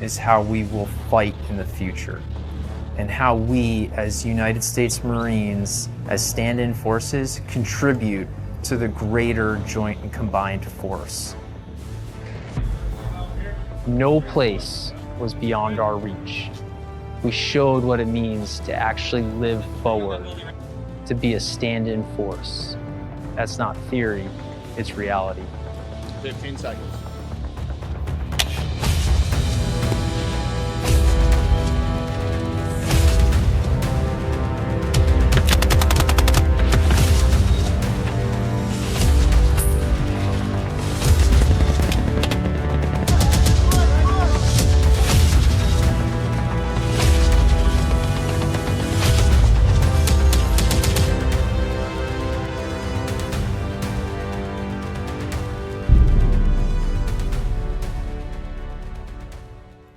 is how we will fight in the future, and how we, as United States Marines, as stand-in forces, contribute to the greater joint and combined force. No place was beyond our reach. We showed what it means to actually live forward, to be a stand-in force. That's not theory, it's reality. 15 seconds.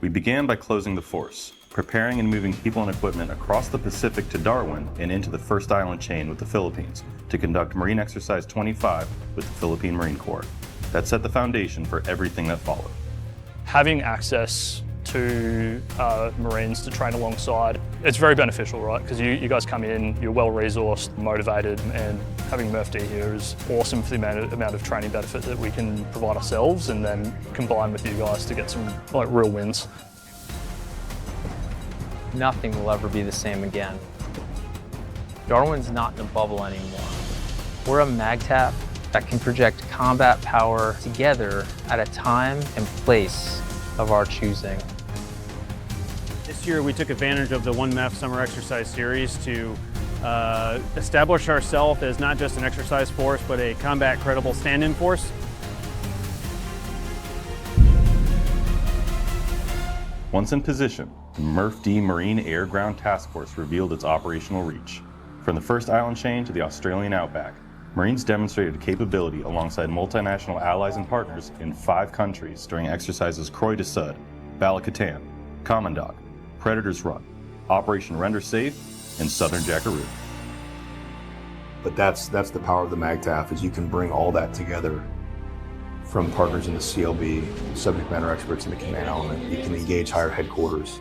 We began by closing the force, preparing and moving people and equipment across the Pacific to Darwin and into the first island chain with the Philippines to conduct Marine Exercise 25 with the Philippine Marine Corps. That set the foundation for everything that followed. Having access to Marines to train alongside, it's very beneficial, right? Because you guys come in, you're well-resourced, motivated, and having MurphD here is awesome for the amount of training benefit that we can provide ourselves and then combine with you guys to get some real wins. Nothing will ever be the same again. Darwin's not in a bubble anymore. We're a MAGTF that can project combat power together at a time and place of our choosing. This year we took advantage of the 1MEF Summer Exercise Series to establish ourselves as not just an exercise force, but a combat credible stand-in force. Once in position, the MurphD Marine Air Ground Task Force revealed its operational reach. From the first island chain to the Australian outback, Marines demonstrated capability alongside multinational allies and partners in 5 countries during exercises Croix de Sud, Bala-Katan, Commandant, Predator's Run, Operation Render Safe, and Southern Jackaroo. But that's the power of the MAGTF, is you can bring all that together from partners in the CLB, subject matter experts in the command element. You can engage higher headquarters,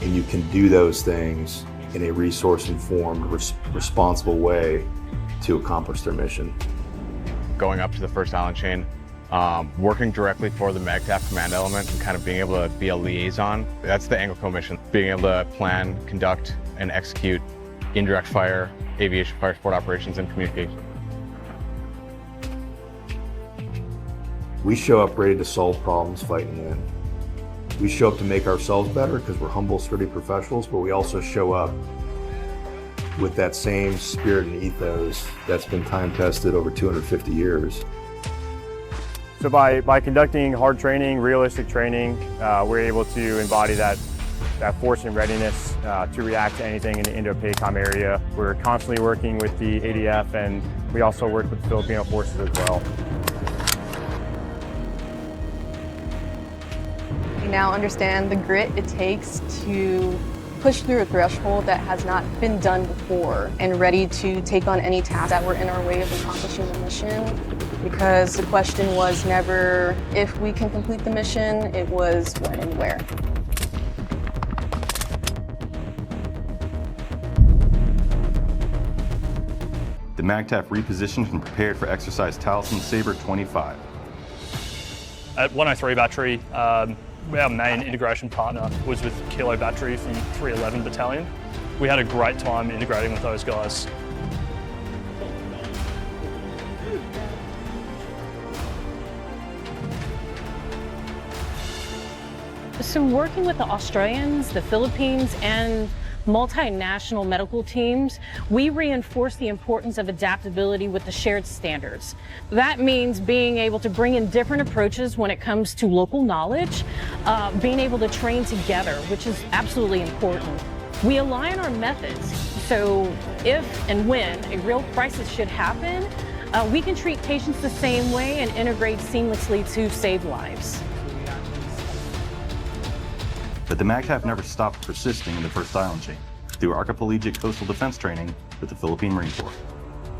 and you can do those things in a resource-informed, responsible way to accomplish their mission. Going up to the first island chain, working directly for the MAGTF command element and kind of being able to be a liaison. That's the Anglo mission. Being able to plan, conduct, and execute indirect fire, aviation fire support operations, and communication. We show up ready to solve problems, fight and win. We show up to make ourselves better because we're humble, sturdy professionals, but we also show up with that same spirit and ethos that's been time-tested over 250 years. So by conducting hard training, realistic training, we're able to embody that force and readiness to react to anything in the Indo-Pacific area. We're constantly working with the ADF, and we also work with the Filipino forces as well. We now understand the grit it takes to push through a threshold that has not been done before, and ready to take on any tasks that were in our way of accomplishing the mission. Because the question was never if we can complete the mission, it was when and where. The MAGTF repositioned and prepared for Exercise Talisman Sabre 25. At 103 Battery, our main integration partner was with Kilo Battery from 311 Battalion. We had a great time integrating with those guys. So working with the Australians, the Philippines, and multinational medical teams, we reinforce the importance of adaptability with the shared standards. That means being able to bring in different approaches when it comes to local knowledge, being able to train together, which is absolutely important. We align our methods, so if and when a real crisis should happen, we can treat patients the same way and integrate seamlessly to save lives. But the MAGTF never stopped persisting in the first island chain through archipelagic coastal defense training with the Philippine Marine Corps.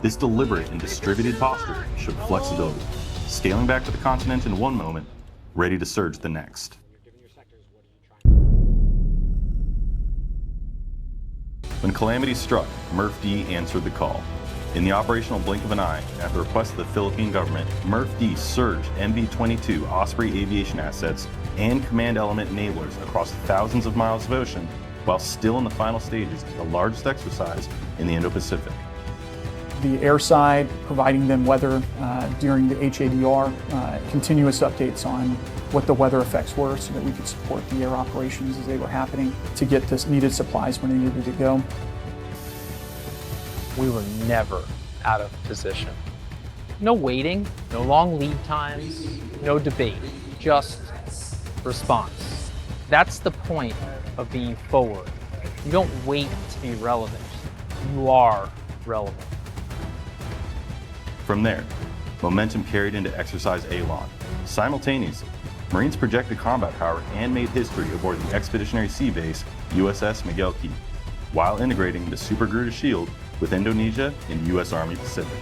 This deliberate and distributed posture showed flexibility, scaling back to the continent in one moment, ready to surge the next. When calamity struck, MRF-D answered the call. In the operational blink of an eye, at the request of the Philippine government, MRF-D surged MV-22 Osprey aviation assets and command element enablers across thousands of miles of ocean, while still in the final stages of the largest exercise in the Indo-Pacific. The air side, providing them weather during the HADR, continuous updates on what the weather effects were so that we could support the air operations as they were happening to get the needed supplies when they needed to go. We were never out of position. No waiting, no long lead times, no debate, just response. That's the point of being forward. You don't wait to be relevant. You are relevant. From there, momentum carried into Exercise Alon. Simultaneously, Marines projected combat power and made history aboard the Expeditionary Sea Base USS Miguel Key, while integrating the Super Garuda Shield with Indonesia and U.S. Army Pacific.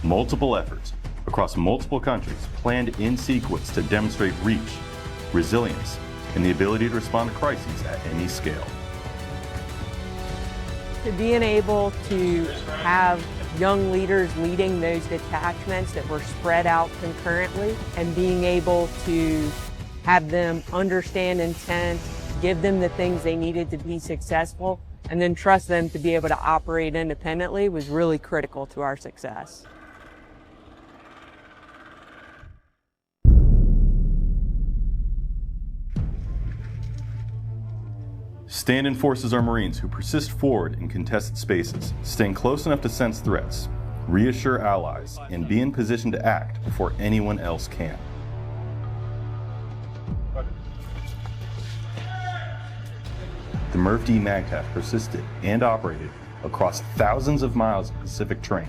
Multiple efforts across multiple countries planned in sequence to demonstrate reach, resilience, and the ability to respond to crises at any scale. To being able to have young leaders leading those detachments that were spread out concurrently and being able to have them understand intent, give them the things they needed to be successful, and then trust them to be able to operate independently was really critical to our success. Stand-in forces are Marines who persist forward in contested spaces, staying close enough to sense threats, reassure allies, and be in position to act before anyone else can. The MRF-D MAGTF persisted and operated across thousands of miles of Pacific terrain,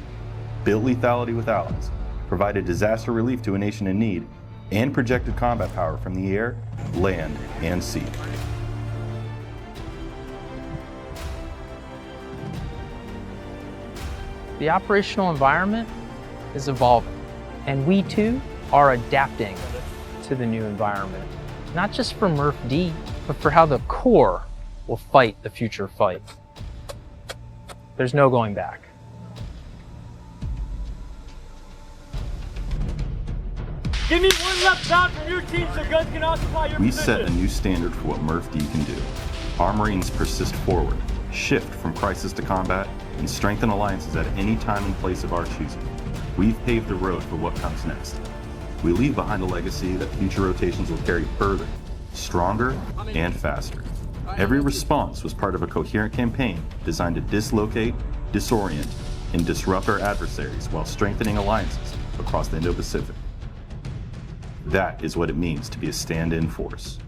built lethality with allies, provided disaster relief to a nation in need, and projected combat power from the air, land, and sea. The operational environment is evolving, and we too are adapting to the new environment, not just for MRF-D, but for how the Corps will fight the future fight. There's no going back. Give me one left down from your team so guns can occupy your We position. set a new standard for what MRF-D can do. Our Marines persist forward, shift from crisis to combat, and strengthen alliances at any time and place of our choosing. We've paved the road for what comes next. We leave behind a legacy that future rotations will carry further, stronger, and faster. Every response was part of a coherent campaign designed to dislocate, disorient, and disrupt our adversaries while strengthening alliances across the Indo-Pacific. That is what it means to be a stand-in force.